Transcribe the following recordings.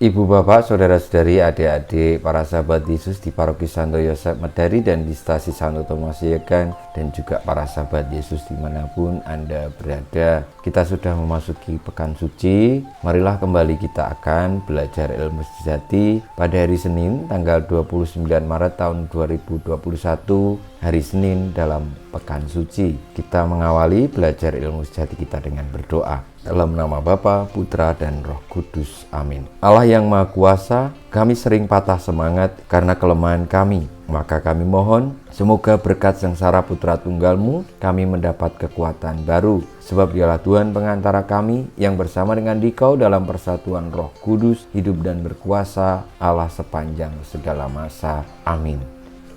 Ibu bapak, saudara-saudari, adik-adik, para sahabat Yesus di Paroki Santo Yosef Medari dan di Stasi Santo Tomas Yegan, dan juga para sahabat Yesus dimanapun Anda berada. Kita sudah memasuki Pekan Suci. Marilah kembali kita akan belajar ilmu sejati pada hari Senin tanggal 29 Maret tahun 2021, hari Senin dalam Pekan Suci. Kita mengawali belajar ilmu sejati kita dengan berdoa. Dalam nama Bapa, Putra, dan Roh Kudus. Amin. Allah yang Maha Kuasa, kami sering patah semangat karena kelemahan kami. Maka kami mohon, semoga berkat sengsara Putra Tunggal-Mu, kami mendapat kekuatan baru. Sebab Dialah Tuhan pengantara kami, yang bersama dengan Dikau dalam persatuan Roh Kudus, hidup dan berkuasa, Allah sepanjang segala masa. Amin.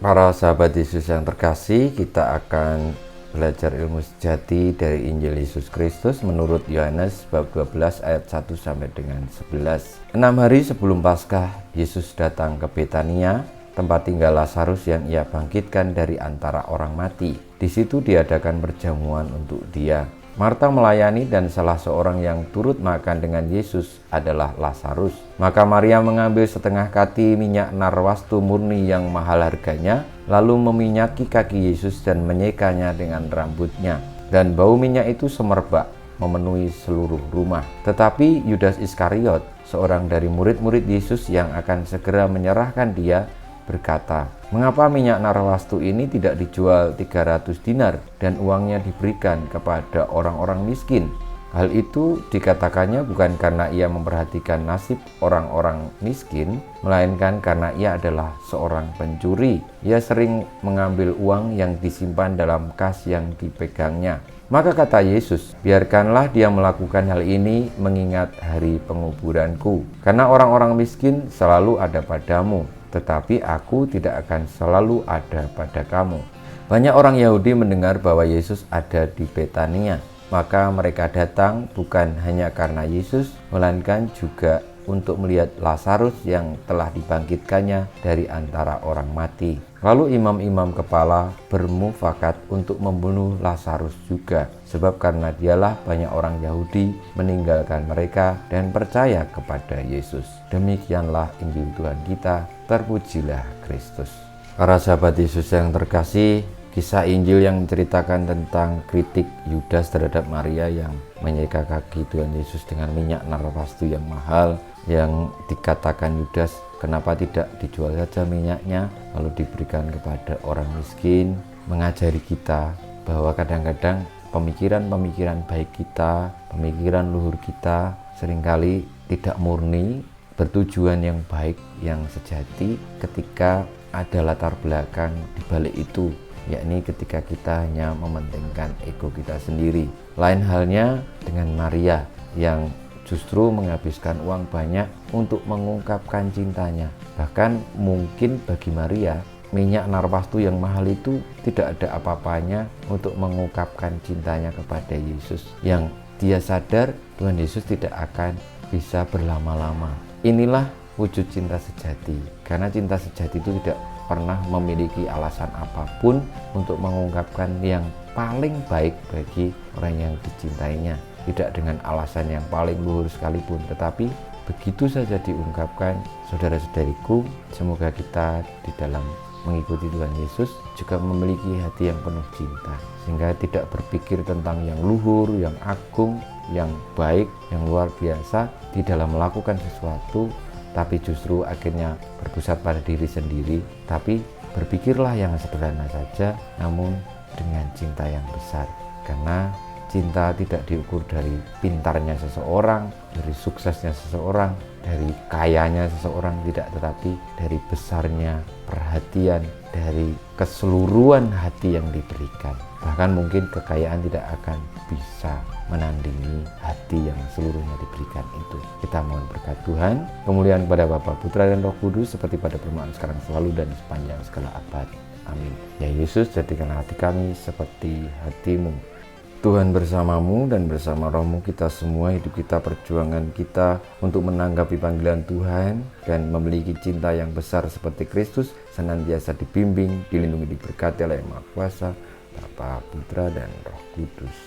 Para sahabat Yesus yang terkasih, kita akan belajar ilmu sejati dari Injil Yesus Kristus menurut Yohanes bab 12 ayat 1 sampai dengan 11. 6 hari sebelum Paskah, Yesus datang ke Betania, tempat tinggal Lazarus yang ia bangkitkan dari antara orang mati. Di situ diadakan perjamuan untuk dia. Marta melayani dan salah seorang yang turut makan dengan Yesus adalah Lazarus. Maka Maria mengambil setengah kati minyak narwastu murni yang mahal harganya, lalu meminyaki kaki Yesus dan menyekanya dengan rambutnya. Dan bau minyak itu semerbak memenuhi seluruh rumah. Tetapi Yudas Iskariot, seorang dari murid-murid Yesus yang akan segera menyerahkan dia, berkata, "Mengapa minyak narwastu ini tidak dijual 300 dinar dan uangnya diberikan kepada orang-orang miskin?" Hal itu dikatakannya bukan karena ia memperhatikan nasib orang-orang miskin, melainkan karena ia adalah seorang pencuri. Ia sering mengambil uang yang disimpan dalam kas yang dipegangnya. Maka kata Yesus, "Biarkanlah dia melakukan hal ini mengingat hari penguburanku. Karena orang-orang miskin selalu ada padamu, tetapi aku tidak akan selalu ada pada kamu." Banyak orang Yahudi mendengar bahwa Yesus ada di Betania. Maka mereka datang bukan hanya karena Yesus, melainkan juga untuk melihat Lazarus yang telah dibangkitkannya dari antara orang mati. Lalu imam-imam kepala bermufakat untuk membunuh Lazarus juga, sebab karena dialah banyak orang Yahudi meninggalkan mereka dan percaya kepada Yesus. Demikianlah Injil Tuhan kita, terpujilah Kristus. Para sahabat Yesus yang terkasih, kisah Injil yang menceritakan tentang kritik Yudas terhadap Maria yang menyeka kaki Tuhan Yesus dengan minyak narwastu yang mahal, yang dikatakan Yudas, kenapa tidak dijual saja minyaknya lalu diberikan kepada orang miskin, mengajari kita bahwa kadang-kadang pemikiran-pemikiran baik kita, pemikiran luhur kita seringkali tidak murni, bertujuan yang baik, yang sejati ketika ada latar belakang di balik itu, yakni ketika kita hanya mementingkan ego kita sendiri. Lain halnya dengan Maria yang justru menghabiskan uang banyak untuk mengungkapkan cintanya. Bahkan mungkin bagi Maria, minyak narwastu yang mahal itu tidak ada apa-apanya untuk mengungkapkan cintanya kepada Yesus, yang dia sadar Tuhan Yesus tidak akan bisa berlama-lama. Inilah wujud cinta sejati, karena cinta sejati itu tidak pernah memiliki alasan apapun untuk mengungkapkan yang paling baik bagi orang yang dicintainya. Tidak dengan alasan yang paling luhur sekalipun, tetapi begitu saja diungkapkan. Saudara-saudariku, semoga kita di dalam mengikuti Tuhan Yesus juga memiliki hati yang penuh cinta, sehingga tidak berpikir tentang yang luhur, yang agung, yang baik, yang luar biasa di dalam melakukan sesuatu, tapi justru akhirnya berpusat pada diri sendiri. Tapi berpikirlah yang sederhana saja, namun dengan cinta yang besar. Karena cinta tidak diukur dari pintarnya seseorang, dari suksesnya seseorang, dari kayanya seseorang, tidak, tetapi dari besarnya perhatian, dari keseluruhan hati yang diberikan. Bahkan mungkin kekayaan tidak akan bisa menandingi hati yang seluruhnya diberikan itu. Kita mohon berkat Tuhan, kemuliaan kepada Bapa, Putra, dan Roh Kudus, seperti pada permulaan sekarang, selalu, dan sepanjang segala abad. Amin. Ya Yesus, jadikanlah hati kami seperti hati-Mu. Tuhan bersamamu dan bersama rohmu, kita semua hidup kita, perjuangan kita untuk menanggapi panggilan Tuhan dan memiliki cinta yang besar seperti Kristus, senantiasa dibimbing, dilindungi, diberkati oleh Yang Maha Kuasa, Bapa, Putra, dan Roh Kudus.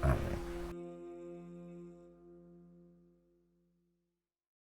Amin.